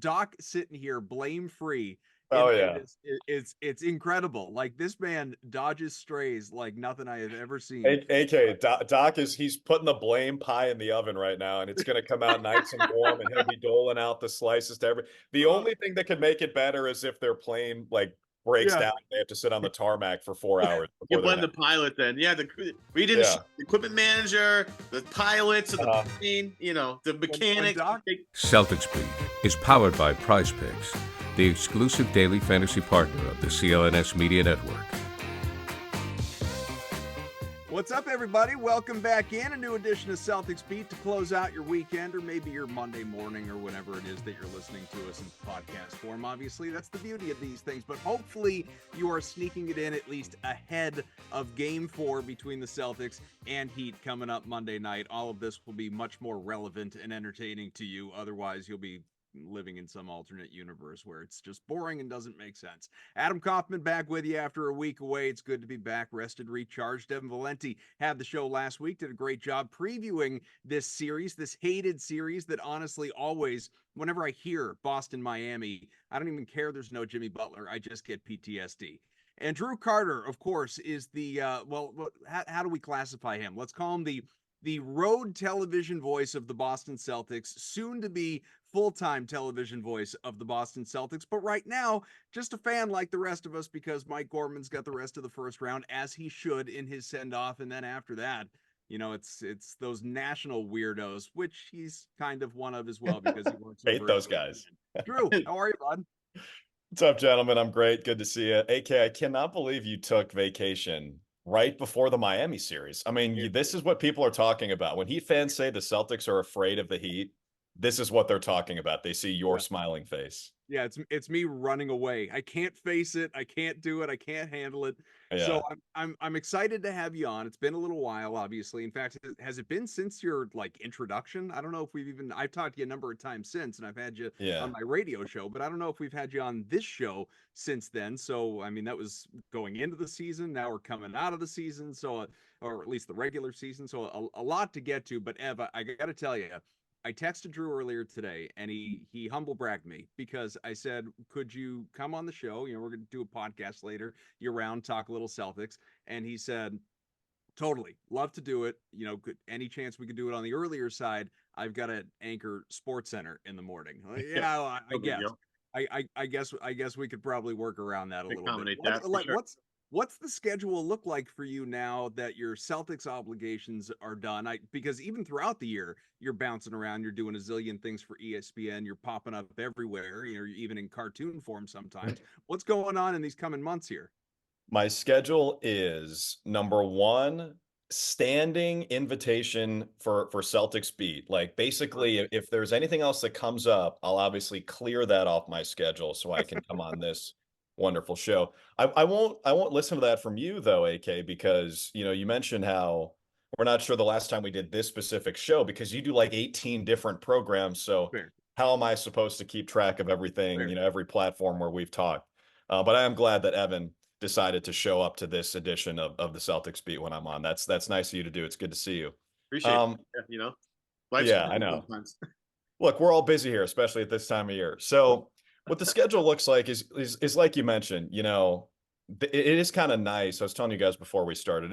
Doc sitting here blame free. Oh yeah. It's incredible. Like this man dodges strays like nothing I have ever seen. AK Doc he's putting the blame pie in the oven right now, and it's going to come out nice and warm, and he'll be doling out the slices to every. The Uh, only thing that could make it better is if their plane like breaks yeah, down. They have to sit on the tarmac for 4 hours You before they're blame the next. pilot then. Yeah, we didn't Yeah. show the equipment manager, the pilots of the Uh, plane, the when mechanics. Doc Celtics Beat is powered by PrizePicks, the exclusive daily fantasy partner of the CLNS Media Network. What's up, everybody? Welcome back in a new edition of Celtics Beat to close out your weekend or maybe your Monday morning or whenever it is that you're listening to us in podcast form. Obviously, that's the beauty of these things, but hopefully you are sneaking it in at least ahead of Game 4 between the Celtics and Heat coming up Monday night. All of this will be much more relevant and entertaining to you. Otherwise, you'll be living in some alternate universe where it's just boring and doesn't make sense. Adam Kaufman back with you after a week away. It's good to be back, rested, recharged. Devin Valenti had the show last week, did a great job previewing this series, this hated series that honestly always, whenever I hear Boston, Miami, I don't even care there's no Jimmy Butler. I just get PTSD. And Drew Carter, of course, is the, how do we classify him? Let's call him the road television voice of the Boston Celtics, soon to be full-time television voice of the Boston Celtics. But right now, just a fan like the rest of us because Mike Gorman's got the rest of the first round, as he should in his send-off. And then after that, it's those national weirdos, which he's kind of one of as well because he works hate over at those guys. Drew, how are you, bud? What's up, gentlemen? I'm great. Good to see you. AK, I cannot believe you took vacation right before the Miami series. I mean, this is what people are talking about. When Heat fans say the Celtics are afraid of the Heat, this is what they're talking about. They see your Yeah. smiling face. Yeah, it's me running away. I can't face it. I can't do it. I can't handle it. So Yeah. I'm excited to have you on. It's been a little while, obviously. In fact, has it been since your like introduction? I don't know if I've talked to you a number of times since, and I've had you Yeah. on my radio show, but I don't know if we've had you on this show since then. So I mean, that was going into the season. Now we're coming out of the season, so or at least the regular season. So a lot to get to. But Ev, I got to tell you. I texted Drew earlier today, and he humble bragged me because I said, "Could you come on the show? We're going to do a podcast later, year round, talk a little Celtics." And he said, "Totally, love to do it. Any chance we could do it on the earlier side? I've got to anchor Sports Center in the morning." Yeah, I No big guess. deal. I guess we could probably work around that a little bit. Accommodate that for sure. What's the schedule look like for you now that your Celtics obligations are done? Because even throughout the year, you're bouncing around, you're doing a zillion things for ESPN, you're popping up everywhere, even in cartoon form sometimes. What's going on in these coming months here? My schedule is number one, standing invitation for Celtics beat. Like basically, if there's anything else that comes up, I'll obviously clear that off my schedule so I can come on this wonderful show. I won't listen to that from you though, AK, because you mentioned how we're not sure the last time we did this specific show because you do like 18 different programs. So Fair, how am I supposed to keep track of everything, fair. every platform where we've talked? But I am glad that Evan decided to show up to this edition of the Celtics beat when I'm on. That's nice of you to do. It's good to see you. Appreciate Um, it. Yeah, life's yeah, I hard know. sometimes. Look, we're all busy here, especially at this time of year. So what the schedule looks like is like you mentioned, it is kind of nice. I was telling you guys before we started,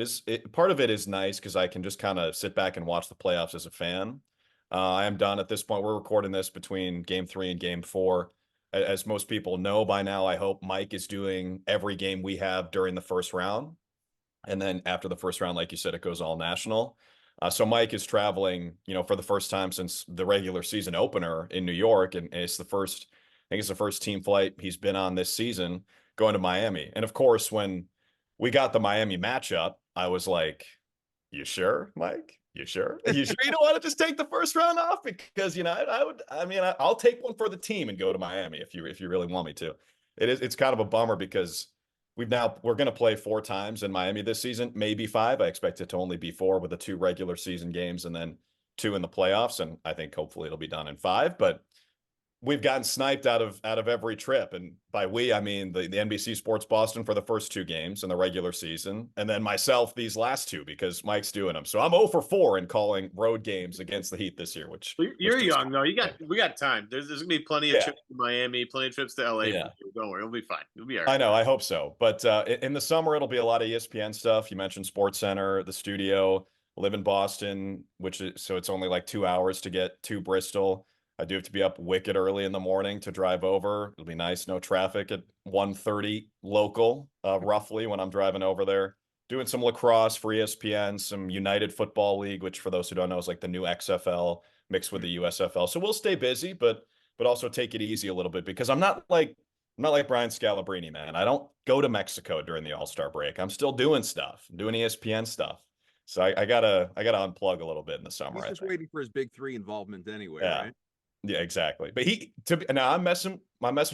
part of it is nice because I can just kind of sit back and watch the playoffs as a fan. I am done at this point. We're recording this between game 3 and game 4. As most people know by now, I hope Mike is doing every game we have during the first round. And then after the first round, like you said, it goes all national. So Mike is traveling, for the first time since the regular season opener in New York. And it's I think it's the first team flight he's been on this season going to Miami. And of course, when we got the Miami matchup, I was like, you sure, Mike? You sure? You sure you don't want to just take the first round off? Because I'll take one for the team and go to Miami if you really want me to. It's kind of a bummer because we're going to play 4 times in Miami this season, maybe 5. I expect it to only be 4 with the 2 regular season games and then 2 in the playoffs. And I think hopefully it'll be done in 5. But we've gotten sniped out of every trip. And by we, I mean the NBC Sports Boston for the first 2 games in the regular season, and then myself these last 2 because Mike's doing them. So I'm 0 for 4 in calling road games against the Heat this year, which You're young though. We got time. There's gonna be plenty of trips to Miami, plenty of trips to LA. Yeah. Don't worry, it'll be fine. It'll be all right. I know, I hope so. But in the summer, it'll be a lot of ESPN stuff. You mentioned Sports Center, the studio. Live in Boston, so it's only like 2 hours to get to Bristol. I do have to be up wicked early in the morning to drive over. It'll be nice, no traffic at 1:30 local, roughly, when I'm driving over there. Doing some lacrosse for ESPN, some United Football League, which for those who don't know is like the new XFL mixed with the USFL. So we'll stay busy, but also take it easy a little bit because I'm not like Brian Scalabrine, man. I don't go to Mexico during the All-Star break. I'm still doing stuff. I'm doing ESPN stuff. So I gotta unplug a little bit in the summer. He's just waiting for his big 3 involvement anyway, right? Yeah, exactly. But now I'm messing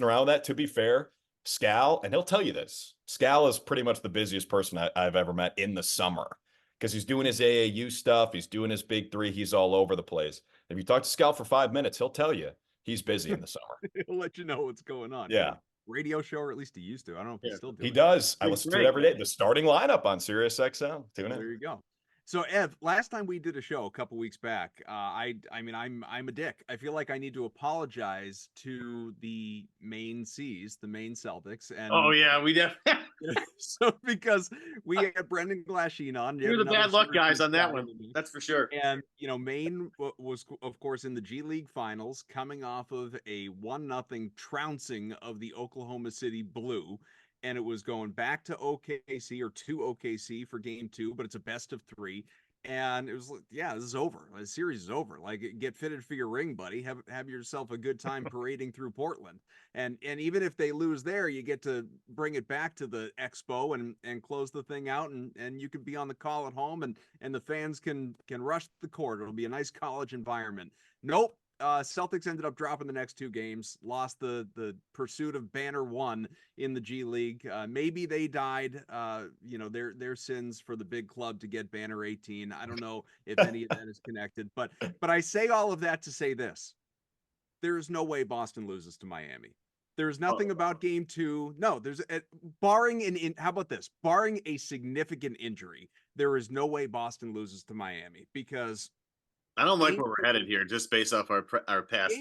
around with that. To be fair, Scal, and he'll tell you this, Scal is pretty much the busiest person I've ever met in the summer because he's doing his AAU stuff. He's doing his big 3. He's all over the place. If you talk to Scal for 5 minutes, he'll tell you he's busy in the summer. He'll let you know what's going on. Yeah. Radio show, or at least he used to. I don't know if he's still doing He does. It. I listen to it every day. The starting lineup on Sirius XM. Tune in. There you go. So Ev, last time we did a show a couple weeks back, I mean I'm a dick. I feel like I need to apologize to the main C's, the main Celtics. And oh yeah, we definitely. So because we had Brendan Glasheen on. You're the bad luck guys on that one. That's for sure. And Maine was of course in the G League Finals, coming off of a 1-0 trouncing of the Oklahoma City Blue. And it was going back to OKC or to OKC for game 2, but it's a best of 3. And it was like, yeah, this is over. The series is over. Like, get fitted for your ring, buddy. Have yourself a good time parading through Portland. And even if they lose there, you get to bring it back to the Expo and close the thing out, and you can be on the call at home, and the fans can rush the court. It'll be a nice college environment. Nope. Celtics ended up dropping the next 2 games, lost the pursuit of Banner 1 in the G League. Maybe they died, their sins for the big club to get Banner 18. I don't know if any of that is connected, but I say all of that to say this. There is no way Boston loses to Miami. There's nothing about game 2. No, there's barring how about this? Barring a significant injury, there is no way Boston loses to Miami because I don't like where we're headed here, just based off our past.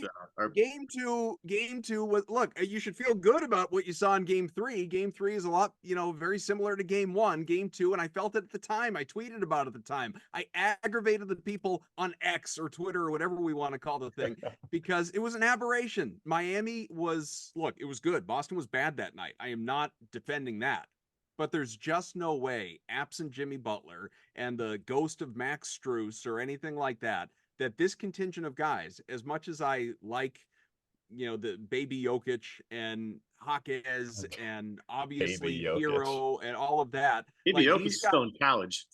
Game two was, look, you should feel good about what you saw in game 3. Game 3 is a lot, very similar to game 1. Game 2, and I felt it at the time. I tweeted about it at the time. I aggravated the people on X or Twitter or whatever we want to call the thing because it was an aberration. Miami was, look, it was good. Boston was bad that night. I am not defending that. But there's just no way, absent Jimmy Butler and the ghost of Max Strus or anything like that, that this contingent of guys, as much as I like, the baby Jokic and Jaquez and obviously Hero and all of that. Baby Jokic is still in college.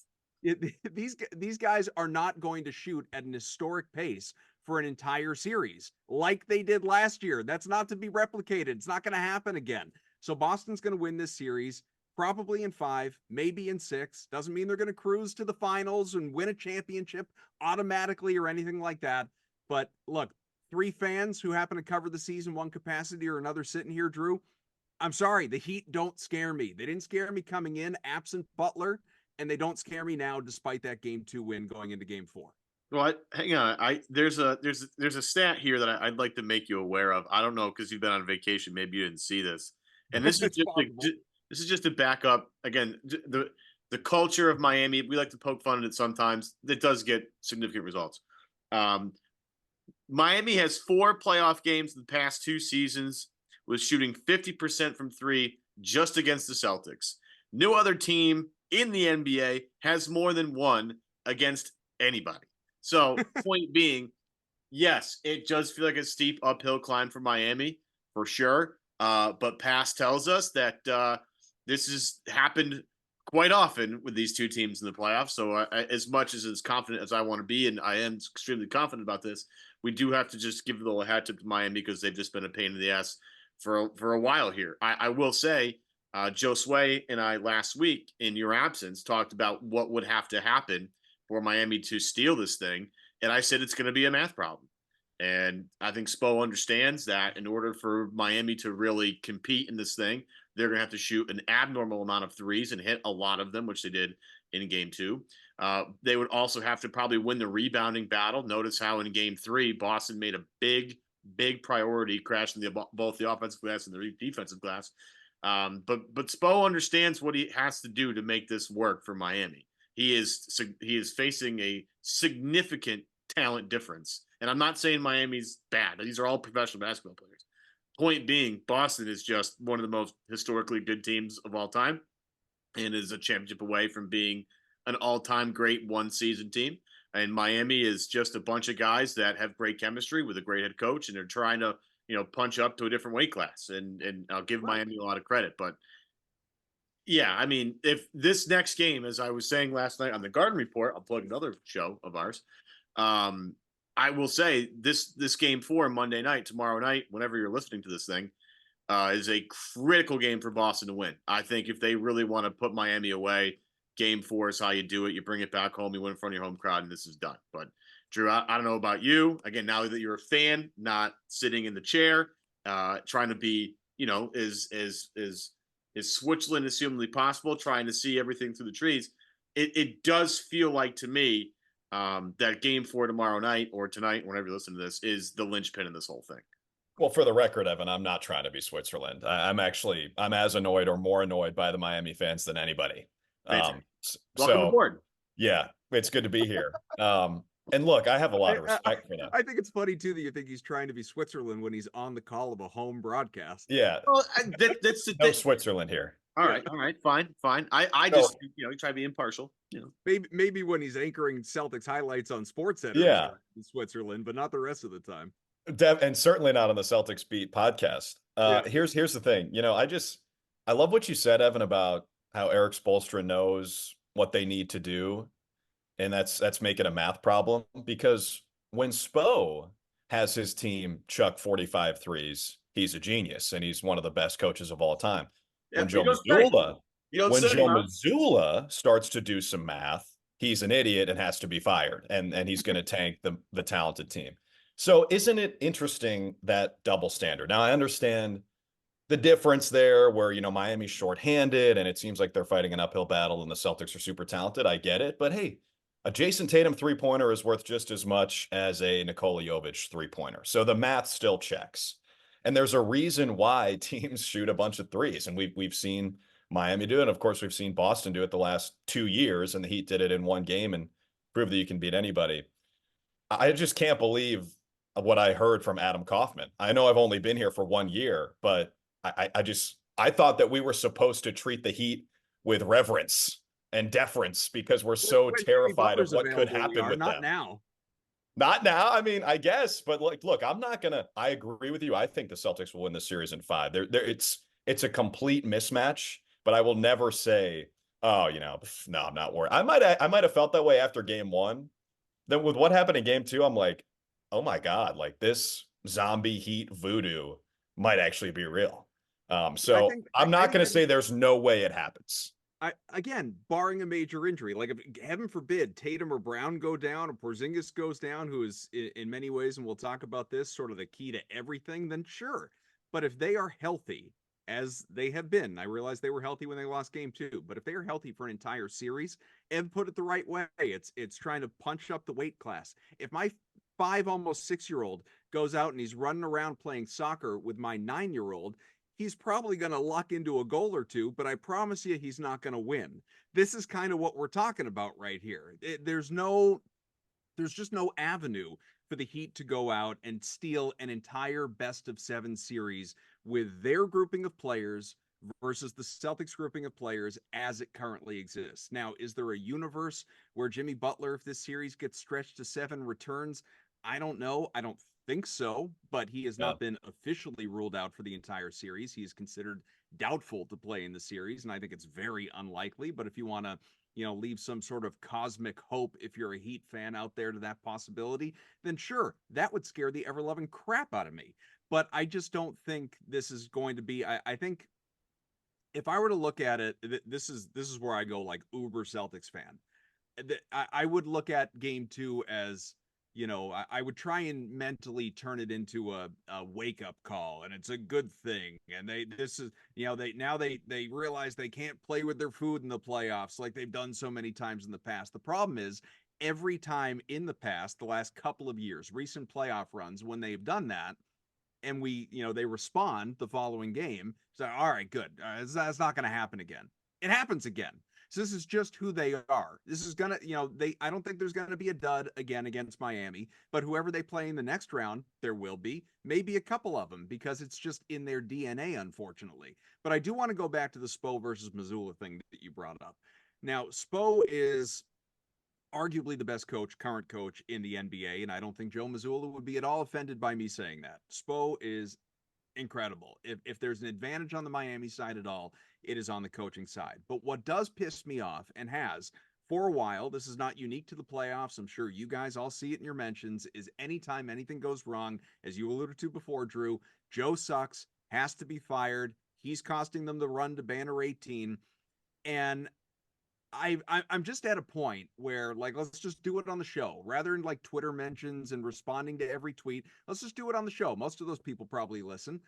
These guys are not going to shoot at an historic pace for an entire series like they did last year. That's not to be replicated. It's not going to happen again. So Boston's going to win this series. Probably in 5, maybe in 6. Doesn't mean they're going to cruise to the finals and win a championship automatically or anything like that. But look, 3 fans who happen to cover the season one capacity or another sitting here, Drew, I'm sorry, the Heat don't scare me. They didn't scare me coming in absent Butler, and they don't scare me now despite that game 2 win going into game 4. Well, hang on. There's a stat here that I'd like to make you aware of. I don't know, because you've been on vacation, maybe you didn't see this. And this is this is just to back up, again, the culture of Miami. We like to poke fun at it sometimes. It does get significant results. Miami has 4 playoff games in the past 2 seasons with shooting 50% from 3 just against the Celtics. No other team in the NBA has more than 1 against anybody. So point being, yes, it does feel like a steep uphill climb for Miami for sure. But past tells us that this has happened quite often with these 2 teams in the playoffs. So as much as confident as I want to be, and I am extremely confident about this, we do have to just give a little hat tip to Miami because they've just been a pain in the ass for a while here. I will say, Joe Sway and I last week in your absence talked about what would have to happen for Miami to steal this thing. And I said it's going to be a math problem. And I think Spo understands that in order for Miami to really compete in this thing, they're going to have to shoot an abnormal amount of threes and hit a lot of them, which they did in game 2. They would also have to probably win the rebounding battle. Notice how in game 3, Boston made a big priority crashing both the offensive glass and the defensive glass. But Spo understands what he has to do to make this work for Miami. He is facing a significant talent difference. And I'm not saying Miami's bad. These are all professional basketball players. Point being, Boston is just one of the most historically good teams of all time and is a championship away from being an all-time great one-season team. And Miami is just a bunch of guys that have great chemistry with a great head coach, and they're trying to, punch up to a different weight class. And I'll give Miami a lot of credit. But yeah, I mean, if this next game, as I was saying last night on the Garden Report, I'll plug another show of ours. I will say this game 4 Monday night, tomorrow night, whenever you're listening to this thing, is a critical game for Boston to win. I think if they really want to put Miami away, game 4 is how you do it. You bring it back home, you win in front of your home crowd, and this is done. But Drew, I don't know about you. Again, now that you're a fan, not sitting in the chair, trying to be, as Switzerland as humanly possible, trying to see everything through the trees. It does feel like to me that game 4 tomorrow night or tonight, whenever you listen to this, is the linchpin in this whole thing. Well, for the record, Evan, I'm not trying to be Switzerland. I'm as annoyed or more annoyed by the Miami fans than anybody. Welcome So aboard. yeah, it's good to be here. And look, I have a lot of respect for them. I think it's funny too that you think he's trying to be Switzerland when he's on the call of a home broadcast. Yeah. Well, that's the No thing. Switzerland here. All right, fine. I just try to be impartial. Maybe when he's anchoring Celtics highlights on SportsCenter, Yeah, in Switzerland, but not the rest of the time. And certainly not on the Celtics Beat podcast. Here's the thing. I love what you said, Evan, about how Eric Spoelstra knows what they need to do, and that's making a math problem, because when Spo has his team chuck 45 threes, he's a genius and he's one of the best coaches of all time. When Joe Mazzulla starts to do some math, he's an idiot and has to be fired, and he's going to tank the talented team. So isn't it interesting, that double standard? Now, I understand the difference there where, Miami's shorthanded and it seems like they're fighting an uphill battle and the Celtics are super talented. I get it. But hey, a Jason Tatum three-pointer is worth just as much as a Nikola Jovic three-pointer. So the math still checks. And there's a reason why teams shoot a bunch of threes. And we've seen Miami do it. And of course, we've seen Boston do it the last 2 years, and the Heat did it in one game and proved that you can beat anybody. I just can't believe what I heard from Adam Kaufman. I know I've only been here for 1 year, but I thought that we were supposed to treat the Heat with reverence and deference because we're so terrified of what could happen with them. Not now. I mean, I guess, but look, I agree with you. I think the Celtics will win the series in 5. It's a complete mismatch, but I will never say, no, I'm not worried. I might have felt that way after game 1. Then with what happened in game 2, I'm like, oh my God, like this zombie Heat voodoo might actually be real. So I'm not going to say there's no way it happens. Again, barring a major injury, like if, heaven forbid, Tatum or Brown go down, or Porzingis goes down, who is in many ways, and we'll talk about this, sort of the key to everything, then sure. But if they are healthy, as they have been, I realize they were healthy when they lost game 2, but if they are healthy for an entire series, Ev put it the right way. It's trying to punch up the weight class. If my 5, almost 6-year-old goes out and he's running around playing soccer with my 9-year-old, he's probably going to luck into a goal or two, but I promise you he's not going to win. This is kind of what we're talking about right here. There's just no avenue for the Heat to go out and steal an entire best-of-7 series with their grouping of players versus the Celtics grouping of players as it currently exists. Now, is there a universe where Jimmy Butler, if this series gets stretched to 7, returns? I don't know. I don't think so, but he has not been officially ruled out for the entire series. He is considered doubtful to play in the series, and I think it's very unlikely. But if you want to, leave some sort of cosmic hope, if you're a Heat fan out there, to that possibility, then sure, that would scare the ever-loving crap out of me. But I just don't think this is going to be. I think if I were to look at it, this is where I go like uber Celtics fan. I would look at game 2 as, I would try and mentally turn it into a wake up call, and it's a good thing. And they realize they can't play with their food in the playoffs like they've done so many times in the past. The problem is every time in the past, the last couple of years, recent playoff runs, when they've done that, and they respond the following game. So, all right, good. That's not going to happen again. It happens again. So this is just who they are. This is gonna, I don't think there's gonna be a dud again against Miami, but whoever they play in the next round, there will be maybe a couple of them because it's just in their DNA, unfortunately. But I do want to go back to the Spo versus Mazzulla thing that you brought up. Now, Spo is arguably the best current coach in the NBA, and I don't think Joe Mazzulla would be at all offended by me saying that. Spo is incredible. If there's an advantage on the Miami side at all, it is on the coaching side. But what does piss me off, and has for a while, this is not unique to the playoffs, I'm sure you guys all see it in your mentions, is anytime anything goes wrong, as you alluded to before, Drew, Joe sucks, has to be fired. He's costing them the run to banner 18. And I'm just at a point where, like, let's just do it on the show rather than like Twitter mentions and responding to every tweet. Let's just do it on the show. Most of those people probably listen.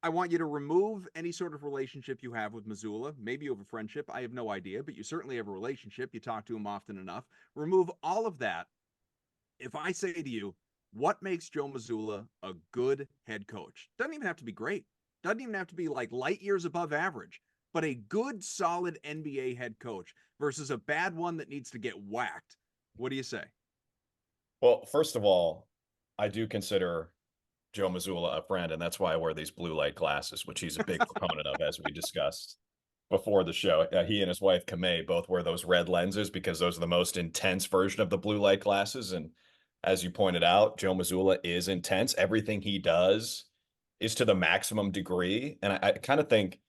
I want you to remove any sort of relationship you have with Mazzulla. Maybe you have a friendship. I have no idea, but you certainly have a relationship. You talk to him often enough. Remove all of that. If I say to you, what makes Joe Mazzulla a good head coach? Doesn't even have to be great. Doesn't even have to be like light years above average, but a good, solid NBA head coach versus a bad one that needs to get whacked. What do you say? Well, first of all, I do consider Joe Mazzulla a friend, and that's why I wear these blue light glasses, which he's a big proponent of, as we discussed before the show. He and his wife, Kamei, both wear those red lenses because those are the most intense version of the blue light glasses. And as you pointed out, Joe Mazzulla is intense. Everything he does is to the maximum degree. And I kind of think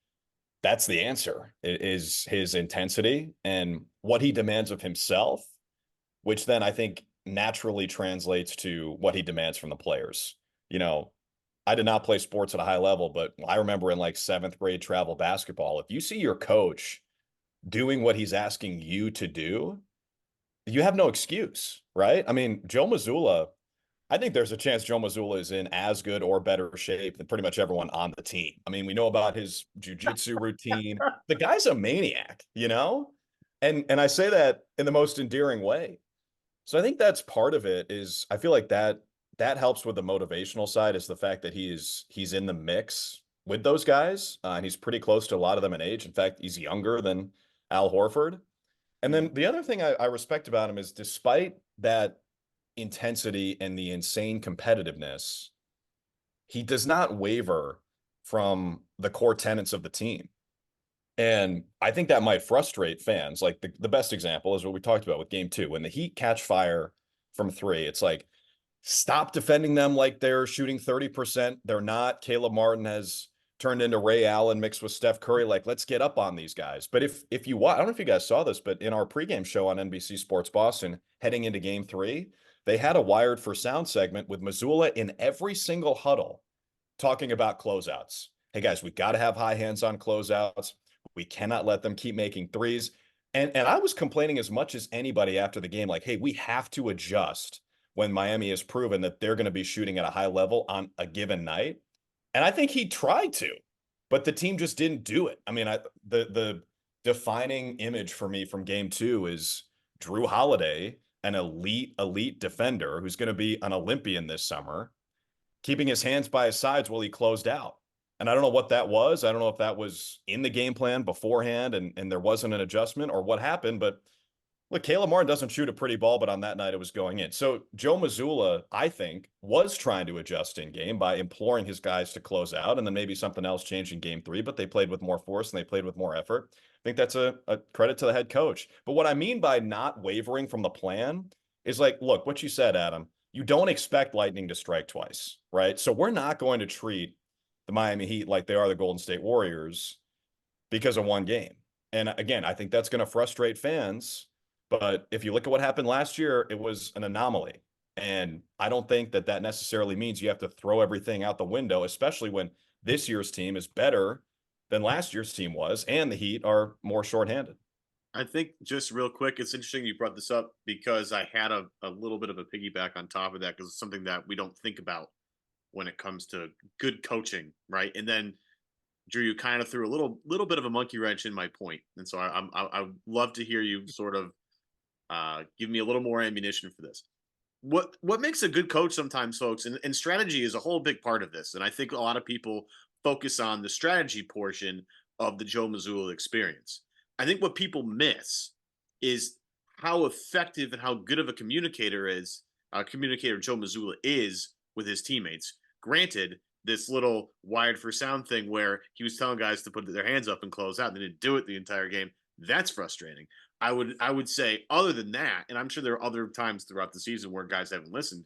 that's the answer, is his intensity and what he demands of himself, which then I think naturally translates to what he demands from the players. I did not play sports at a high level, but I remember in like 7th grade travel basketball, if you see your coach doing what he's asking you to do, you have no excuse, right? I mean, Joe Mazzulla, I think there's a chance Joe Mazzulla is in as good or better shape than pretty much everyone on the team. I mean, we know about his jiu-jitsu routine. The guy's a maniac, And I say that in the most endearing way. So I think that's part of it. Is I feel like that helps with the motivational side, is the fact that he's in the mix with those guys. And he's pretty close to a lot of them in age. In fact, he's younger than Al Horford. And then the other thing I respect about him is, despite that intensity and the insane competitiveness, he does not waver from the core tenets of the team. And I think that might frustrate fans. Like the best example is what we talked about with game 2. When the Heat catch fire from 3, it's like, stop defending them like they're shooting 30%. They're not. Caleb Martin has turned into Ray Allen mixed with Steph Curry. Like, let's get up on these guys. But if you watch, I don't know if you guys saw this, but in our pregame show on NBC Sports Boston, heading into game 3, they had a Wired for Sound segment with Mazzulla in every single huddle talking about closeouts. Hey guys, we got to have high hands on closeouts. We cannot let them keep making threes. And I was complaining as much as anybody after the game, like, hey, we have to adjust when Miami has proven that they're going to be shooting at a high level on a given night. And I think he tried to, but the team just didn't do it. I mean, the defining image for me from game 2 is Drew Holiday, an elite defender who's going to be an Olympian this summer, keeping his hands by his sides while he closed out. And I don't know what that was. I don't know if that was in the game plan beforehand and there wasn't an adjustment or what happened, but look, Caleb Martin doesn't shoot a pretty ball, but on that night it was going in. So Joe Mazzulla, I think, was trying to adjust in game by imploring his guys to close out, and then maybe something else changed in game 3, but they played with more force and they played with more effort. I think that's a credit to the head coach. But what I mean by not wavering from the plan is, like, look, what you said, Adam, you don't expect lightning to strike twice, right? So we're not going to treat the Miami Heat like they are the Golden State Warriors because of one game. And again, I think that's going to frustrate fans. But if you look at what happened last year, it was an anomaly. And I don't think that necessarily means you have to throw everything out the window, especially when this year's team is better than last year's team was, and the Heat are more shorthanded. I think just real quick, it's interesting you brought this up because I had a little bit of a piggyback on top of that because it's something that we don't think about when it comes to good coaching, right? And then Drew, you kind of threw a little bit of a monkey wrench in my point, and so I would love to hear you sort of give me a little more ammunition for this. What makes a good coach sometimes, folks, and strategy is a whole big part of this, and I think a lot of people focus on the strategy portion of the Joe Mazzulla experience. I think what people miss is how effective and how good of a communicator Joe Mazzulla is with his teammates. Granted, this little wired for sound thing where he was telling guys to put their hands up and close out and they didn't do it the entire game. That's frustrating. I would say other than that, and I'm sure there are other times throughout the season where guys haven't listened,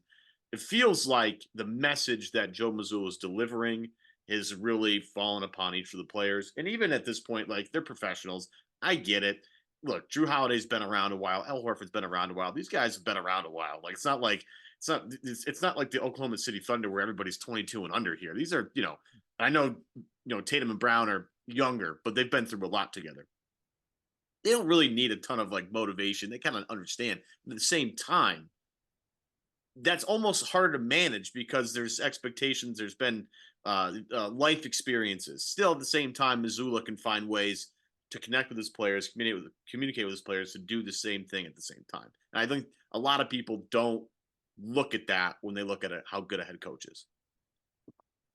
it feels like the message that Joe Mazzulla is delivering is really fallen upon each of the players. And even at this point, like they're professionals. I get it. Look, Drew Holiday's been around a while. Al Horford's been around a while. These guys have been around a while. Like it's not like the Oklahoma City Thunder where everybody's 22 and under here. These are, I know, Tatum and Brown are younger, but they've been through a lot together. They don't really need a ton of like motivation. They kind of understand. But at the same time, that's almost harder to manage because there's expectations. There's been life experiences. Still, at the same time, Mazzulla can find ways to connect with his players, communicate with his players to do the same thing at the same time. And I think a lot of people don't look at that when they look at it, how good a head coach is.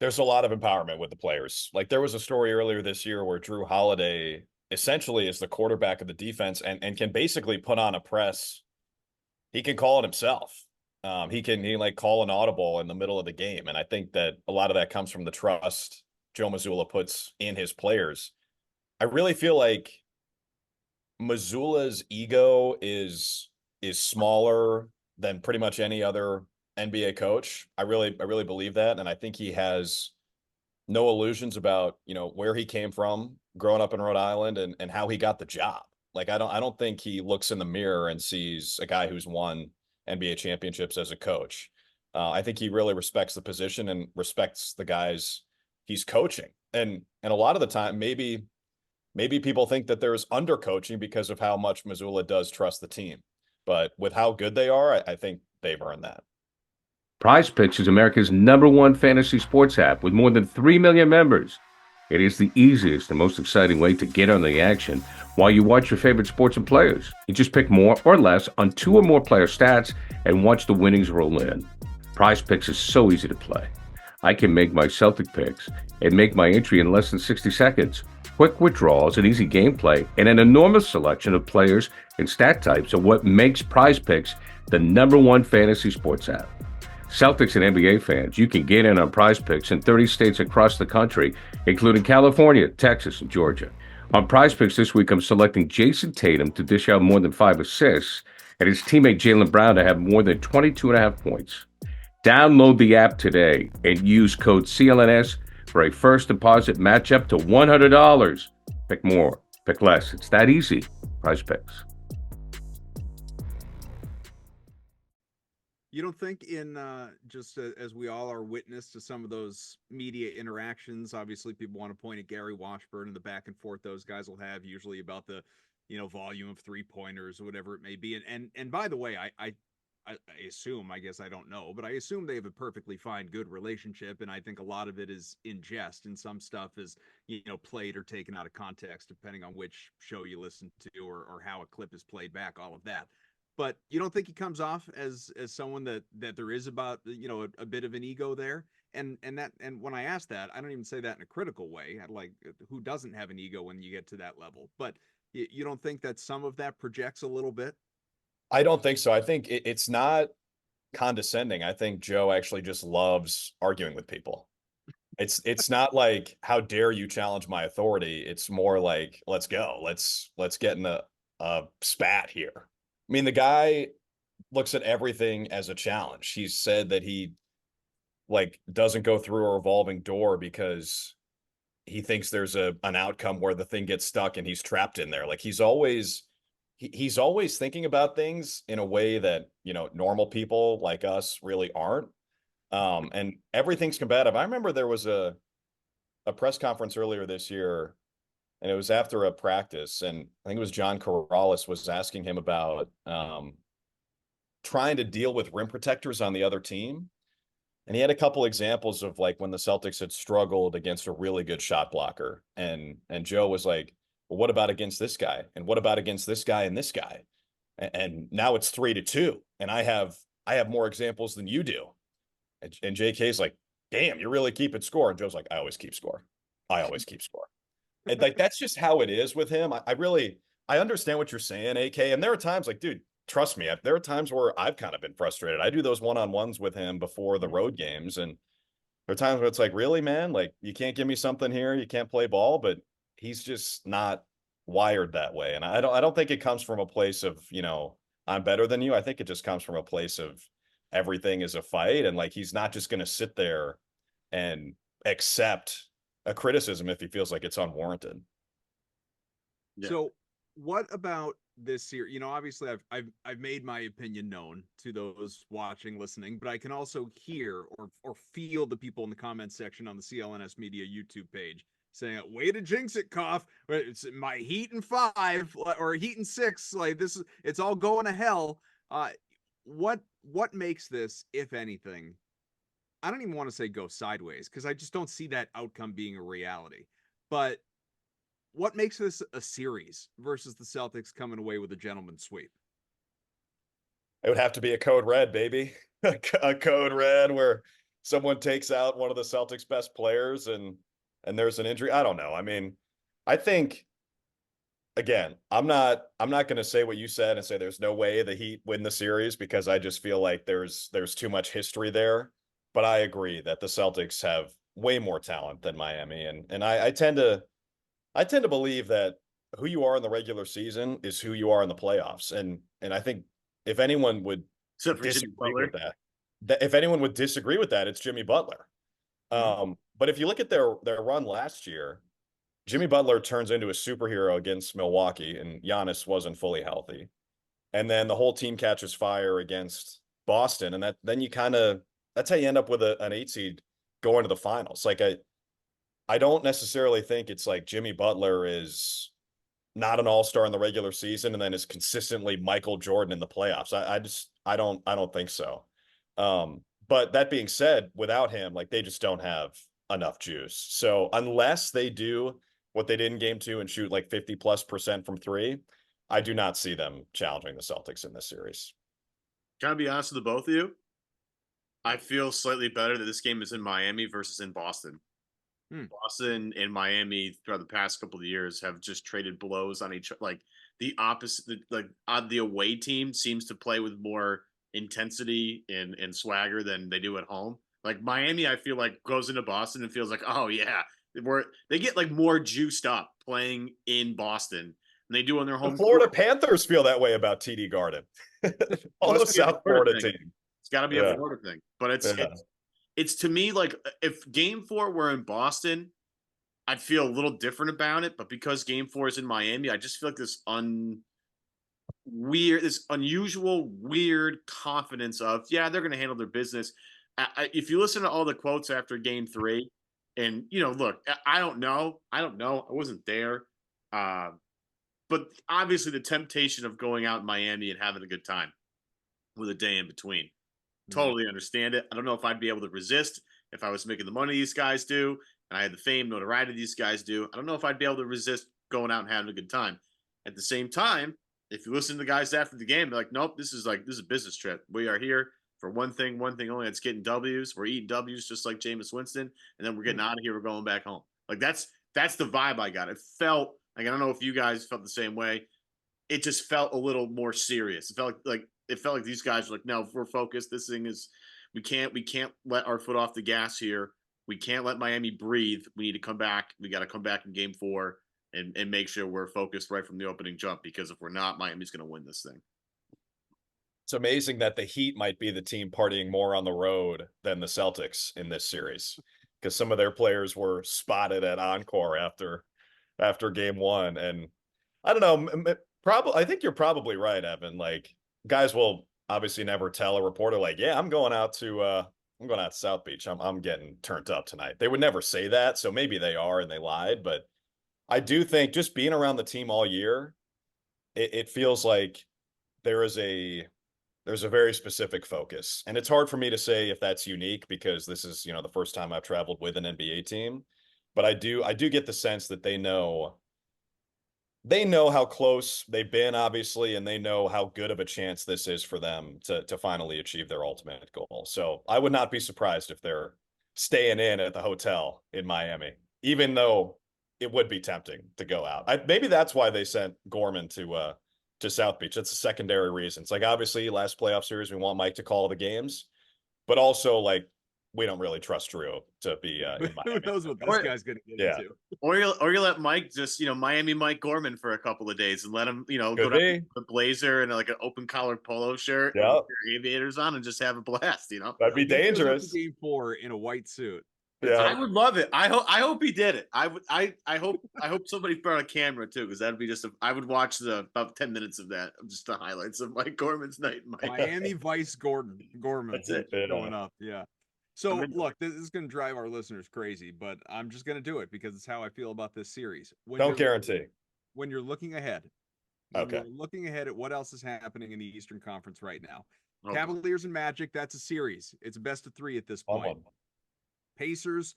There's a lot of empowerment with the players. Like there was a story earlier this year where Drew Holiday essentially is the quarterback of the defense and can basically put on a press. He can call it himself. He like call an audible in the middle of the game. And I think that a lot of that comes from the trust Joe Mazzulla puts in his players. I really feel like Mazzulla's ego is smaller than pretty much any other NBA coach. I really believe that. And I think he has no illusions about, where he came from growing up in Rhode Island and how he got the job. Like, I don't think he looks in the mirror and sees a guy who's won NBA championships as a coach. I think he really respects the position and respects the guys he's coaching. And a lot of the time, maybe people think that there's undercoaching because of how much Mazzulla does trust the team. But with how good they are, I think they've earned that. PrizePicks is America's #1 fantasy sports app with more than 3 million members. It is the easiest and most exciting way to get on the action while you watch your favorite sports and players. You just pick more or less on 2 or more player stats and watch the winnings roll in. PrizePicks is so easy to play. I can make my Celtic picks and make my entry in less than 60 seconds. Quick withdrawals and easy gameplay and an enormous selection of players and stat types are what makes PrizePicks the #1 fantasy sports app. Celtics and NBA fans, you can get in on PrizePicks in 30 states across the country, including California, Texas, and Georgia. On PrizePicks this week, I'm selecting Jason Tatum to dish out more than 5 assists and his teammate Jaylen Brown to have more than 22.5 points. Download the app today and use code CLNS for a first deposit match up to $100. Pick more, pick less. It's that easy. PrizePicks. You don't think just as we all are witness to some of those media interactions, obviously people want to point at Gary Washburn and the back and forth those guys will have usually about the, volume of 3-pointers or whatever it may be. And by the way, I assume, I guess I don't know, but I assume they have a perfectly fine, good relationship. And I think a lot of it is in jest and some stuff is, played or taken out of context, depending on which show you listen to or how a clip is played back, all of that. But you don't think he comes off as someone that there is about, a bit of an ego there? And when I ask that, I don't even say that in a critical way. I like, who doesn't have an ego when you get to that level? But you don't think that some of that projects a little bit? I don't think so. I think it's not condescending. I think Joe actually just loves arguing with people. It's not like, how dare you challenge my authority? It's more like, let's go. Let's get in a spat here. I mean, the guy looks at everything as a challenge. He's said that he doesn't go through a revolving door because he thinks there's an outcome where the thing gets stuck and he's trapped in there. Like he's always thinking about things in a way that, normal people like us really aren't. And everything's combative. I remember there was a press conference earlier this year and it was after a practice, and I think it was John Corrales was asking him about trying to deal with rim protectors on the other team. And he had a couple examples of like when the Celtics had struggled against a really good shot blocker. And Joe was like, well, what about against this guy? And what about against this guy and this guy? And now it's 3-2. And I have more examples than you do. And JK's like, damn, you're really keeping score. And Joe's like, I always keep score. I always keep score. And like that's just how it is with him. I understand what you're saying, AK. And there are times like, dude, trust me, there are times where I've kind of been frustrated. I do those one-on-ones with him before the road games, and there are times where it's like, really, man, like you can't give me something here, you can't play ball, but he's just not wired that way. And I don't think it comes from a place of, I'm better than you. I think it just comes from a place of everything is a fight, and like he's not just going to sit there and accept a criticism if he feels like it's unwarranted. Yeah. So what about this year? Obviously I've made my opinion known to those watching, listening, but I can also hear or feel the people in the comments section on the CLNS Media YouTube page saying, way to jinx it, Koff. It's my Heat in 5 or Heat in 6. Like this is, it's all going to hell. What makes this, if anything, I don't even want to say go sideways, because I just don't see that outcome being a reality. But what makes this a series versus the Celtics coming away with a gentleman's sweep? It would have to be a code red, baby. A code red where someone takes out one of the Celtics' best players and there's an injury. I don't know. I mean, I think, again, I'm not going to say what you said and say there's no way the Heat win the series, because I just feel like there's too much history there. But I agree that the Celtics have way more talent than Miami, and I tend to believe that who you are in the regular season is who you are in the playoffs. And I think if anyone would disagree with that, if anyone would disagree with that, it's Jimmy Butler. But if you look at their run last year, Jimmy Butler turns into a superhero against Milwaukee, and Giannis wasn't fully healthy. And then the whole team catches fire against Boston, and then you that's how you end up with an 8 seed going to the finals. Like I don't necessarily think it's like Jimmy Butler is not an all-star in the regular season and then is consistently Michael Jordan in the playoffs. I don't think so. But that being said, without him, like they just don't have enough juice. So unless they do what they did in game 2 and shoot like 50+% from 3, I do not see them challenging the Celtics in this series. Can I be honest with the both of you? I feel slightly better that this game is in Miami versus in Boston. Boston and Miami throughout the past couple of years have just traded blows on each other. Like the opposite, like the away team seems to play with more intensity and swagger than they do at home. Like Miami, I feel like goes into Boston and feels like, oh yeah, they get like more juiced up playing in Boston than they do on their home. The Florida Panthers feel that way about TD Garden. All those South Florida teams. It's got to be a Florida thing, but it's to me like if Game 4 were in Boston, I'd feel a little different about it. But because Game 4 is in Miami, I just feel like this unusual, weird confidence of they're going to handle their business. If you listen to all the quotes after Game 3, and look, I don't know, I wasn't there, but obviously the temptation of going out in Miami and having a good time with a day in between. Totally understand it. I don't know if I'd be able to resist if I was making the money these guys do and I had the fame, notoriety these guys do. I don't know if I'd be able to resist going out and having a good time. At the same time, if you listen to the guys after the game, they're like, nope, this is a business trip. We are here for one thing only. It's getting W's. We're eating W's just like Jameis Winston, and then we're getting out of here. We're going back home. Like that's the vibe I got. It felt like, I don't know if you guys felt the same way. It just felt a little more serious. It felt like these guys were like, no, we're focused. This thing is, we can't let our foot off the gas here. We can't let Miami breathe. We need to come back. We got to come back in Game 4 and make sure we're focused right from the opening jump, because if we're not, Miami's going to win this thing. It's amazing that the Heat might be the team partying more on the road than the Celtics in this series, because some of their players were spotted at Encore after Game 1. And I don't know, I think you're probably right, Evan. Like, guys will obviously never tell a reporter like, yeah, I'm going out to South Beach. I'm getting turned up tonight. They would never say that. So maybe they are and they lied, but I do think just being around the team all year, it feels like there's a very specific focus. And it's hard for me to say if that's unique because this is, the first time I've traveled with an NBA team. But I do get the sense that they know how close they've been, obviously, and they know how good of a chance this is for them to finally achieve their ultimate goal. So I would not be surprised if they're staying in at the hotel in Miami, even though it would be tempting to go out. Maybe that's why they sent Gorman to South Beach. That's a secondary reason. It's like, obviously, last playoff series, we want Mike to call the games, but also, like, we don't really trust Drew to be in Miami. Who knows what this guy's going to get into? Or you let Mike just, Miami Mike Gorman for a couple of days and let him, go Could down be. with a blazer and like an open collar polo shirt, Yep. with your aviators on, and just have a blast. That'd be dangerous. Game 4 in a white suit. Yeah. I would love it. I hope he did it. I hope somebody brought a camera too, because that'd be I would watch about 10 minutes of that, just the highlights of Mike Gorman's night in Miami Vice Gorman That's it. going up. Yeah. So look, this is going to drive our listeners crazy, but I'm just going to do it because it's how I feel about this series. Don't guarantee. When you're looking ahead, okay, you're looking ahead at what else is happening in the Eastern Conference right now. Okay. Cavaliers and Magic, that's a series. It's a best of 3 at this point. Pacers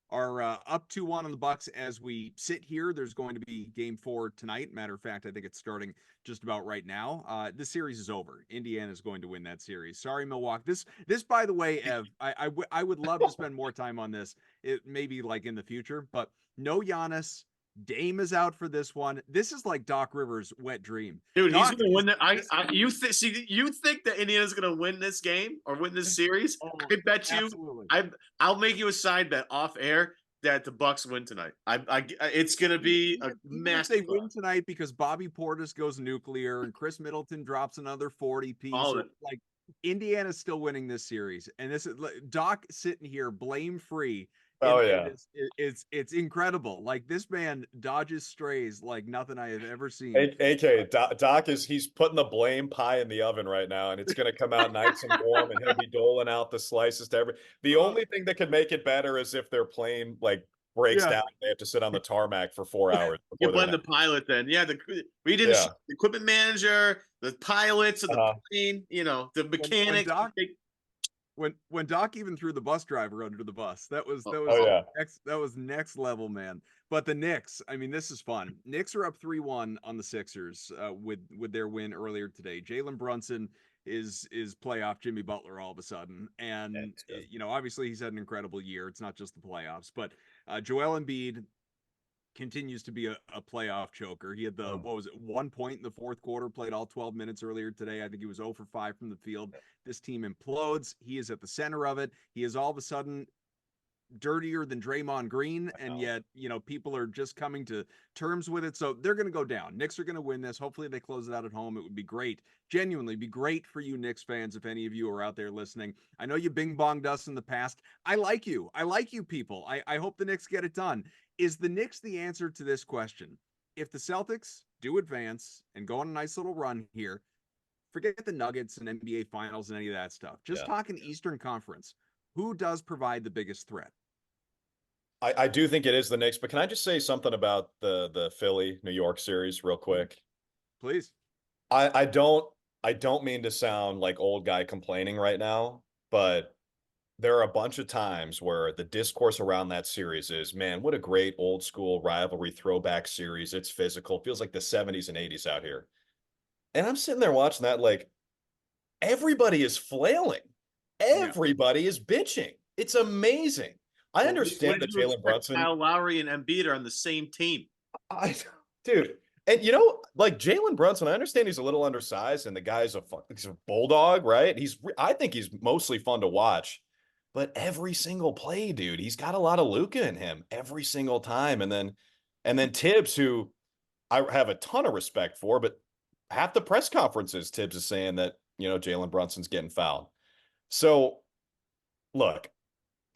are up 2-1 on the Bucks as we sit here. There's going to be game 4 tonight. Matter of fact, I think it's starting just about right now. This series is over. Indiana is going to win that series. Sorry, Milwaukee. This by the way, Ev, I would love to spend more time on this. It maybe like in the future, but no Giannis. Dame is out for this one. This is like Doc Rivers' wet dream. Dude, Doc he's gonna win that. You think that Indiana's gonna win this game or win this series? I bet you. Absolutely. I'll make you a side bet off air that the Bucks win tonight. It's gonna be a mess. They win tonight because Bobby Portis goes nuclear and Chris Middleton drops another 40 piece. Like Indiana's still winning this series, and this is Doc sitting here blame free. Oh yeah, it's incredible. Like this man dodges strays like nothing I have ever seen. AK Doc he's putting the blame pie in the oven right now, and it's going to come out nice and warm, and he'll be doling out the slices to every. The only thing that could make it better is if their plane breaks down. They have to sit on the tarmac for 4 hours. You blame the pilot then. Yeah, we didn't. The equipment manager, the pilots of the plane. The mechanic. When Doc even threw the bus driver under the bus, that was next level, man. But the Knicks, I mean, this is fun. Knicks are up 3-1 on the Sixers with their win earlier today. Jalen Brunson is playoff Jimmy Butler all of a sudden, and obviously he's had an incredible year. It's not just the playoffs, but Joel Embiid continues to be a playoff choker. He had 1 point in the fourth quarter, played all 12 minutes earlier today. I think he was 0 for 5 from the field. This team implodes. He is at the center of it. He is all of a sudden dirtier than Draymond Green, and yet, people are just coming to terms with it. So they're going to go down. Knicks are going to win this. Hopefully they close it out at home. It would be great. Genuinely be great for you Knicks fans if any of you are out there listening. I know you bing-bonged us in the past. I like you. I like you people. I hope the Knicks get it done. Is the Knicks the answer to this question? If the Celtics do advance and go on a nice little run here, forget the Nuggets and NBA Finals and any of that stuff. Just talking Eastern Conference. Who does provide the biggest threat? I do think it is the Knicks, but can I just say something about the Philly New York series real quick? Please. I don't mean to sound like old guy complaining right now, but there are a bunch of times where the discourse around that series is, man, what a great old school rivalry throwback series. It's physical. Feels like the 70s and 80s out here. And I'm sitting there watching that like everybody is flailing. Everybody is bitching. It's amazing. I understand that Jalen Brunson, Kyle Lowry, and Embiid are on the same team. Dude, and like Jalen Brunson, I understand he's a little undersized, and the guy's he's a bulldog, right? I think he's mostly fun to watch, but every single play, dude, he's got a lot of Luka in him every single time, and then Tibbs, who I have a ton of respect for, but half the press conferences, Tibbs is saying that Jalen Brunson's getting fouled. So, look.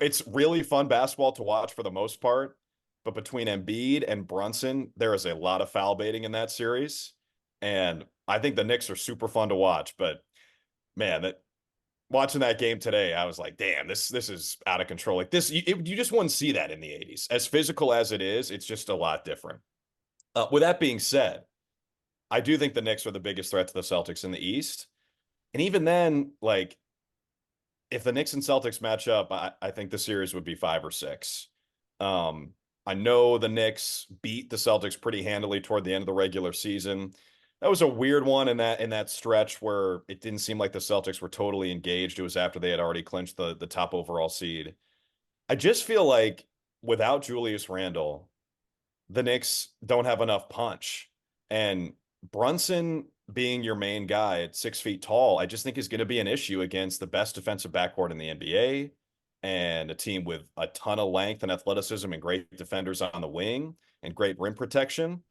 It's really fun basketball to watch for the most part, but between Embiid and Brunson, there is a lot of foul baiting in that series, and I think the Knicks are super fun to watch. But man, watching that game today, I was like, damn, this is out of control. Like this, you just wouldn't see that in the 80s. As physical as it is, it's just a lot different. With that being said, I do think the Knicks are the biggest threat to the Celtics in the East. And even then, like, if the Knicks and Celtics match up, I think the series would be 5 or 6. I know the Knicks beat the Celtics pretty handily toward the end of the regular season. That was a weird one in that stretch where it didn't seem like the Celtics were totally engaged. It was after they had already clinched the top overall seed. I just feel like without Julius Randle, the Knicks don't have enough punch. And Brunson being your main guy at 6 feet tall, I just think is going to be an issue against the best defensive backcourt in the NBA and a team with a ton of length and athleticism and great defenders on the wing and great rim protection.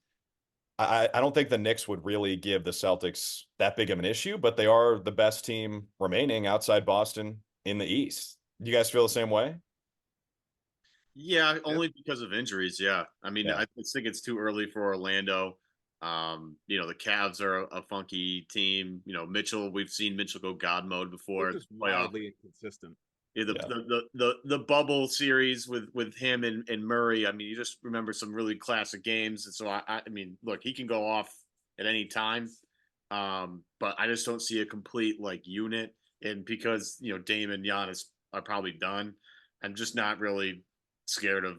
I don't think the Knicks would really give the Celtics that big of an issue, but they are the best team remaining outside Boston in the East. You guys feel the same way? Yeah, only because of injuries. Yeah. I mean, Yeah. I just think it's too early for Orlando. The Cavs are a funky team. Mitchell, we've seen Mitchell go God mode before. Just Playoff. wildly inconsistent. Yeah, Yeah. the bubble series with him and Murray. I mean, you just remember some really classic games. And so I mean, look, he can go off at any time. But I just don't see a complete like unit. And because Dame and Giannis are probably done, I'm just not really scared of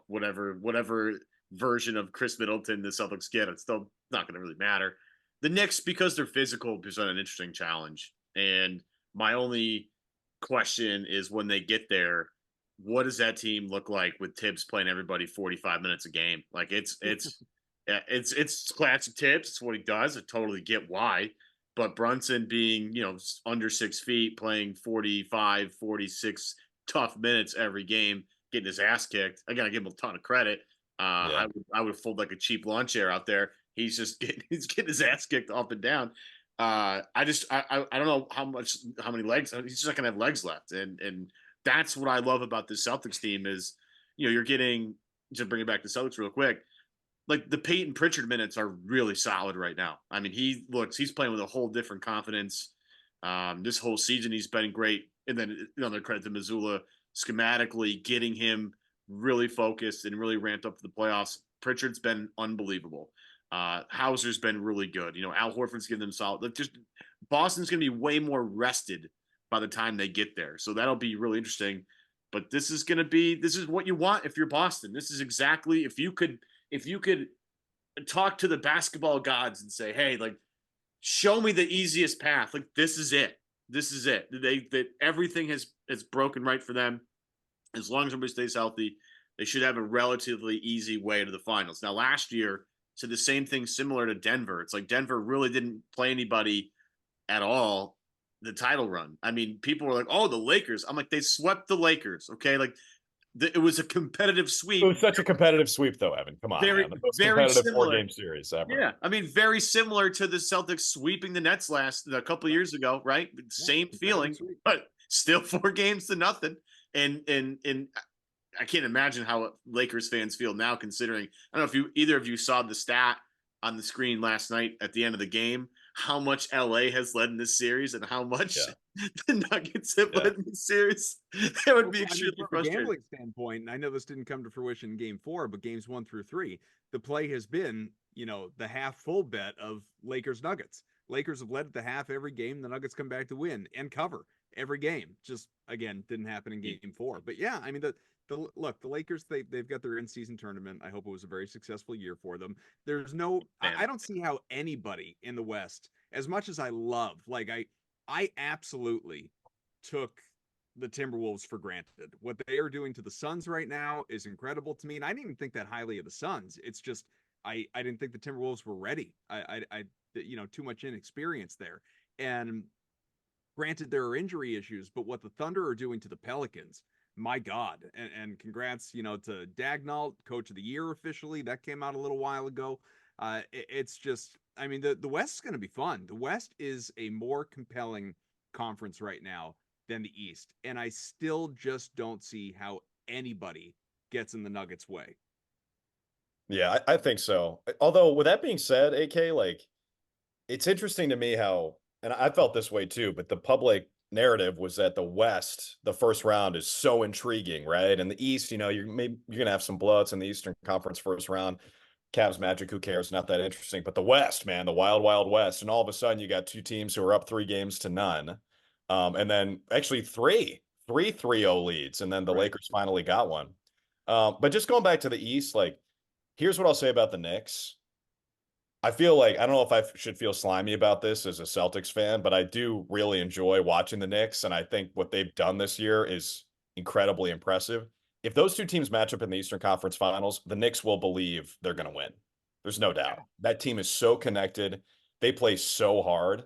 whatever version of Chris Middleton the Celtics get. It's still not going to really matter. The Knicks, because they're physical, present an interesting challenge. And my only question is when they get there, what does that team look like with Tibbs playing everybody 45 minutes a game? Like it's classic Tibbs. It's what he does. I totally get why. But Brunson being, under 6 feet, playing 45, 46 tough minutes every game, getting his ass kicked. I gotta give him a ton of credit. Yeah. I would fold like a cheap lawn chair out there. He's getting his ass kicked up and down. I don't know how many legs. He's just not gonna have legs left, and that's what I love about this Celtics team is, you're getting, to bring it back to Celtics real quick. Like the Peyton Pritchard minutes are really solid right now. I mean, he's playing with a whole different confidence. This whole season he's been great, and then another credit to Mazzulla schematically getting him really focused and really ramped up for the playoffs. Pritchard's been unbelievable. Hauser's been really good. Al Horford's giving them solid. Like just Boston's going to be way more rested by the time they get there, so that'll be really interesting. But this is what you want if you're Boston. This is exactly if you could talk to the basketball gods and say, hey, like, show me the easiest path. Like this is it. This is it. That everything has broken right for them. As long as everybody stays healthy, they should have a relatively easy way to the finals. Now, last year, so the same thing similar to Denver. It's like Denver really didn't play anybody at all the title run. I mean, people were like, oh, the Lakers. I'm like, they swept the Lakers. Okay. Like it was a competitive sweep. It was such a competitive sweep, though, Evan. Come on, Very, man. The most very competitive similar. 4-game series ever. Yeah, I mean, very similar to the Celtics sweeping the Nets a couple of years ago, right? Same feeling, but still 4 games to nothing. And I can't imagine how Lakers fans feel now, considering I don't know if either of you saw the stat on the screen last night at the end of the game, how much LA has led in this series and how much the Nuggets have led in this series. That would be extremely frustrating. From a gambling standpoint, and I know this didn't come to fruition in game 4, but games 1 through 3, the play has been, the half full bet of Lakers Nuggets. Lakers have led at the half every game. The Nuggets come back to win and cover every game. Just again, didn't happen in game 4. But yeah, I mean the Lakers, they've got their in-season tournament. I hope it was a very successful year for them. There's no, I don't see how anybody in the West, as much as I love, like I absolutely took the Timberwolves for granted. What they are doing to the Suns right now is incredible to me, and I didn't even think that highly of the Suns. It's just I didn't think the Timberwolves were ready. I too much inexperience there. And granted, there are injury issues, but what the Thunder are doing to the Pelicans, my God. And congrats, to Dagnall, Coach of the Year officially. That came out a little while ago. It's just, I mean, the West is going to be fun. The West is a more compelling conference right now than the East. And I still just don't see how anybody gets in the Nuggets' way. Yeah, I think so. Although, with that being said, AK, like, it's interesting to me how, and I felt this way too, but the public narrative was that the West, the first round is so intriguing, right? And the East, you're going to have some blowouts in the Eastern Conference first round. Cavs Magic, who cares? Not that interesting. But the West, man, the wild, wild West. And all of a sudden you got two teams who are up 3 games to none. And then actually three 3-0 leads. And then the Right. Lakers finally got one. But just going back to the East, like, here's what I'll say about the Knicks. I feel like, I don't know if I should feel slimy about this as a Celtics fan, but I do really enjoy watching the Knicks. And I think what they've done this year is incredibly impressive. If those two teams match up in the Eastern Conference Finals, the Knicks will believe they're going to win. There's no doubt. That team is so connected. They play so hard.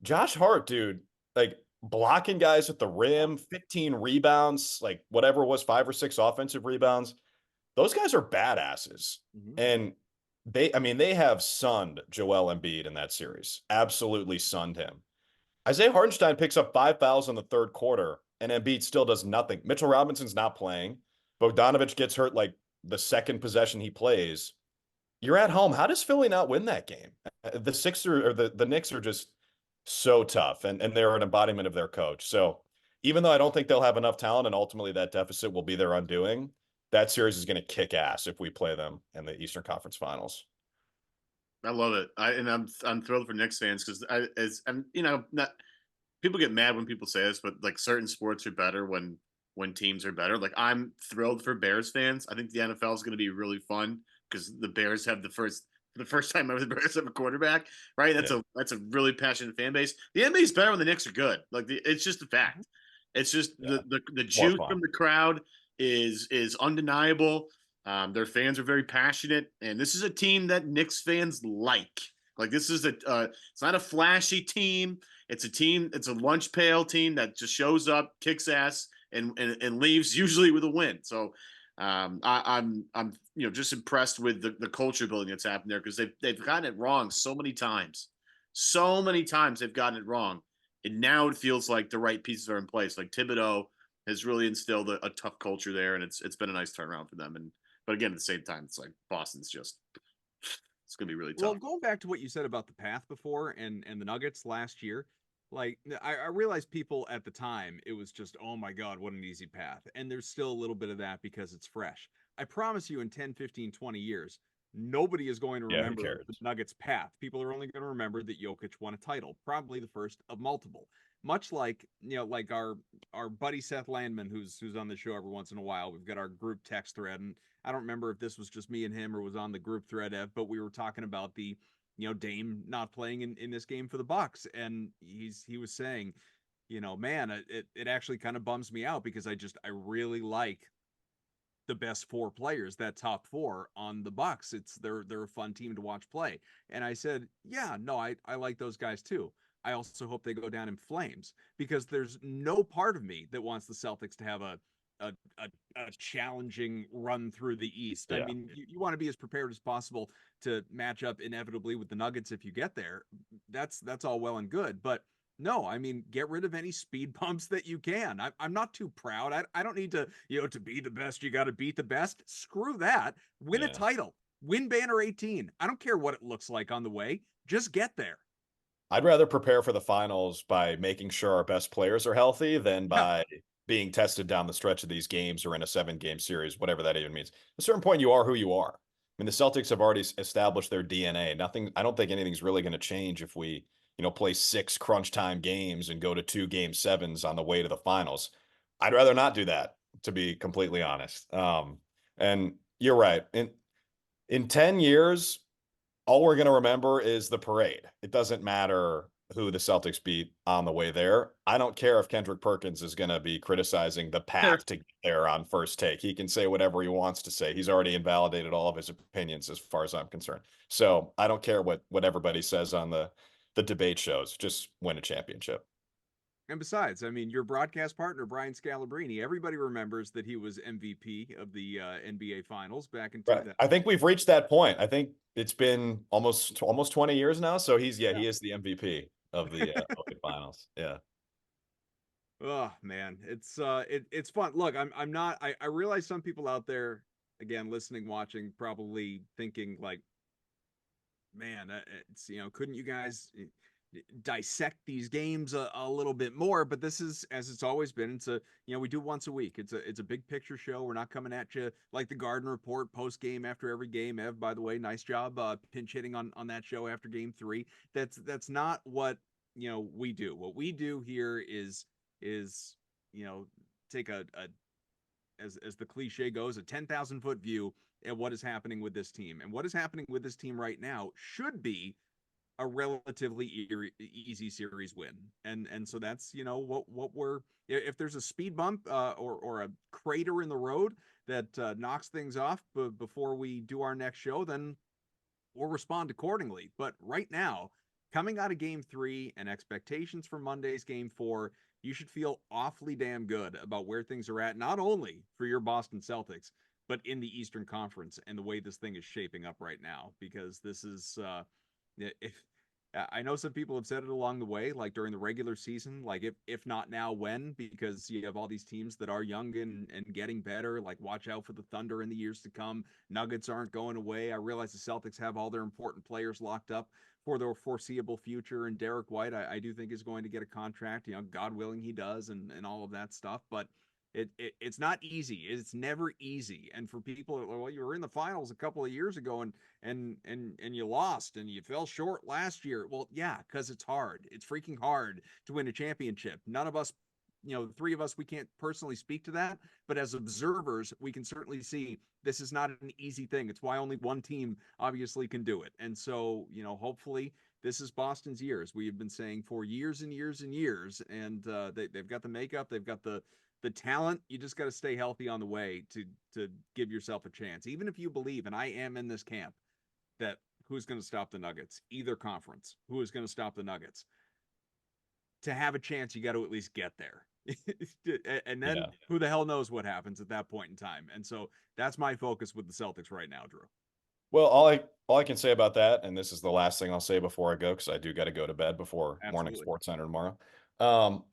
Josh Hart, dude, like blocking guys at the rim, 15 rebounds, like whatever it was, 5 or 6 offensive rebounds. Those guys are badasses. And they have sunned Joel Embiid in that series. Absolutely sunned him. Isaiah Hartenstein picks up 5 fouls in the third quarter, and Embiid still does nothing. Mitchell Robinson's not playing. Bogdanovich gets hurt like the second possession he plays. You're at home. How does Philly not win that game? The Sixers or the Knicks are just so tough, and they're an embodiment of their coach. So even though I don't think they'll have enough talent, and ultimately that deficit will be their undoing, that series is going to kick ass if we play them in the Eastern Conference Finals. I love it. I'm thrilled for Knicks fans because I'm not people get mad when people say this, but like certain sports are better when teams are better. Like I'm thrilled for Bears fans. I think the NFL is going to be really fun because the Bears have for the first time ever the Bears have a quarterback, right? That's a really passionate fan base. The NBA is better when the Knicks are good. Like it's just a fact. It's just the juice from the crowd is undeniable. Their fans are very passionate, and this is a team that Knicks fans like. Like this is it's not a flashy team. It's a team. It's a lunch pail team that just shows up, kicks ass, and leaves usually with a win. So I'm just impressed with the culture building that's happened there because they've gotten it wrong so many times. So many times they've gotten it wrong, and now it feels like the right pieces are in place. Like Thibodeau has really instilled a tough culture there, and it's been a nice turnaround for them. But again, at the same time, it's like Boston's just it's gonna be really tough. Well, going back to what you said about the path before and the Nuggets last year, like I realized people at the time it was just, oh my God, what an easy path. And there's still a little bit of that because it's fresh. I promise you in 10, 15, 20 years, nobody is going to remember the Nuggets path. People are only going to remember that Jokic won a title, probably the first of multiple. Much like, like our buddy Seth Landman, who's on the show every once in a while. We've got our group text thread, and I don't remember if this was just me and him or was on the group thread, but we were talking about the Dame not playing in this game for the Bucks, and he was saying, man, it actually kind of bums me out because I really like the best 4 players, that top 4 on the Bucks. They're a fun team to watch play. And I said, yeah, no, I like those guys too. I also hope they go down in flames because there's no part of me that wants the Celtics to have a challenging run through the East. I mean, you want to be as prepared as possible to match up inevitably with the Nuggets if you get there. That's all well and good, but no, I mean, get rid of any speed bumps that you can. I'm not too proud. I don't need to, to be the best, you got to beat the best. Screw that. Win a title. Win Banner 18. I don't care what it looks like on the way. Just get there. I'd rather prepare for the finals by making sure our best players are healthy than by being tested down the stretch of these games or in a 7-game series, whatever that even means. At a certain point, you are who you are. I mean, the Celtics have already established their DNA. I don't think anything's really going to change if we, play 6 crunch time games and go to 2 game 7s on the way to the finals. I'd rather not do that, to be completely honest. And you're right. In 10 years, all we're going to remember is the parade. It doesn't matter who the Celtics beat on the way there. I don't care if Kendrick Perkins is going to be criticizing the path to get there on First Take. He can say whatever he wants to say. He's already invalidated all of his opinions as far as I'm concerned. So I don't care what everybody says on the debate shows. Just win a championship. And besides, I mean, your broadcast partner, Brian Scalabrine, everybody remembers that he was MVP of the NBA Finals back in 2000. I think we've reached that point. I think it's been almost 20 years now. So he is the MVP of the finals. Yeah. Oh man, it's fun. Look, I'm not. I realize some people out there, again, listening, watching, probably thinking like, man, it's couldn't you guys dissect these games a little bit more, but this is, as it's always been, it's a, we do once a week. It's a big picture show. We're not coming at you like the Garden Report post game after every game. Ev, by the way, nice job pinch hitting on that show after game 3. That's not what we do. What we do here is take a as the cliche goes, a 10,000-foot view at what is happening with this team. And what is happening with this team right now should be a relatively easy series win. And so that's, what we're, if there's a speed bump or a crater in the road that knocks things off before we do our next show, then we'll respond accordingly. But right now, coming out of game 3 and expectations for Monday's game 4, you should feel awfully damn good about where things are at, not only for your Boston Celtics, but in the Eastern Conference and the way this thing is shaping up right now, because this is, if I know some people have said it along the way, like during the regular season, like if not now, when? Because you have all these teams that are young and getting better. Like, watch out for the Thunder in the years to come. Nuggets aren't going away. I realize the Celtics have all their important players locked up for the foreseeable future, and Derek White, I do think, is going to get a contract. God willing, he does, and all of that stuff. But it's not easy. It's never easy. And for people, well, you were in the finals a couple of years ago and you lost and you fell short last year. Well, yeah, because it's hard. It's freaking hard to win a championship. None of us, the 3 of us, we can't personally speak to that, but as observers, we can certainly see this is not an easy thing. It's why only one team obviously can do it. And so, hopefully this is Boston's year, as we have been saying for years and years and years. And they've got the makeup, they've got the talent. You just got to stay healthy on the way to give yourself a chance. Even if you believe, and I am in this camp, that who's going to stop the Nuggets? Either conference. Who is going to stop the Nuggets? To have a chance, you got to at least get there. And then who the hell knows what happens at that point in time. And so that's my focus with the Celtics right now, Drew. Well, all I can say about that, and this is the last thing I'll say before I go, because I do got to go to bed before Morning Sports Center tomorrow.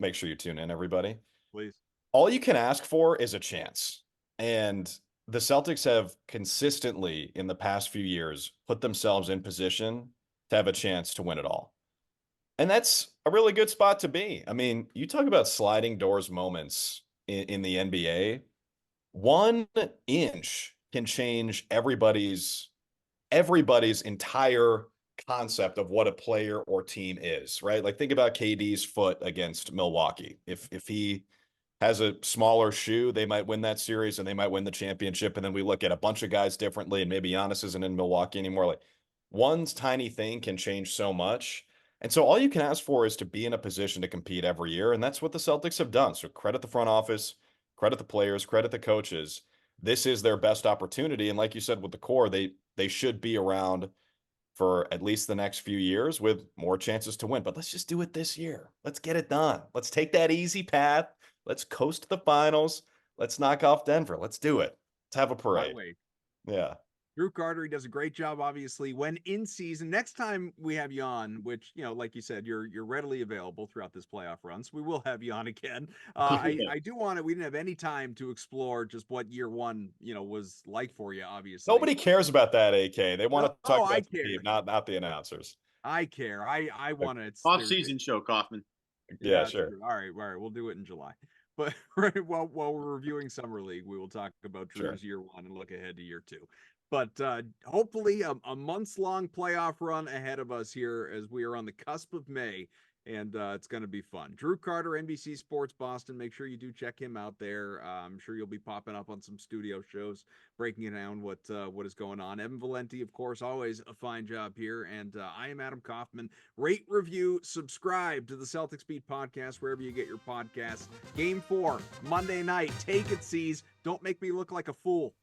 Make sure you tune in, everybody. Please. All you can ask for is a chance. And the Celtics have consistently, in the past few years, put themselves in position to have a chance to win it all. And that's a really good spot to be. I mean, you talk about sliding doors moments in the NBA. 1 inch can change everybody's entire concept of what a player or team is, right? Like, think about KD's foot against Milwaukee. If he has a smaller shoe, they might win that series and they might win the championship. And then we look at a bunch of guys differently, and maybe Giannis isn't in Milwaukee anymore. Like, one tiny thing can change so much. And so all you can ask for is to be in a position to compete every year. And that's what the Celtics have done. So credit the front office, credit the players, credit the coaches. This is their best opportunity. And like you said, with the core, they should be around for at least the next few years with more chances to win. But let's just do it this year. Let's get it done. Let's take that easy path. Let's coast to the finals. Let's knock off Denver. Let's do it. Let's have a parade. Yeah. Drew Carter, he does a great job, obviously, when in season. Next time we have you on, which, like you said, you're readily available throughout this playoff run, so we will have you on again. I do want to, we didn't have any time to explore just what year 1, was like for you, obviously. Nobody cares about that, AK. They want to talk about the team, not the announcers. I care. I want to. Off-season show, Kaufman. Yeah, sure. All right. We'll do it in July. But while we're reviewing Summer League, we will talk about Drew's year 1 and look ahead to year 2. But hopefully a months-long playoff run ahead of us here as we are on the cusp of May, and it's going to be fun. Drew Carter, NBC Sports Boston. Make sure you do check him out there. I'm sure you'll be popping up on some studio shows, breaking down what is going on. Evan Valenti, of course, always a fine job here. And I am Adam Kaufman. Rate, review, subscribe to the Celtics Beat podcast wherever you get your podcasts. Game 4, Monday night. Take it, C's. Don't make me look like a fool.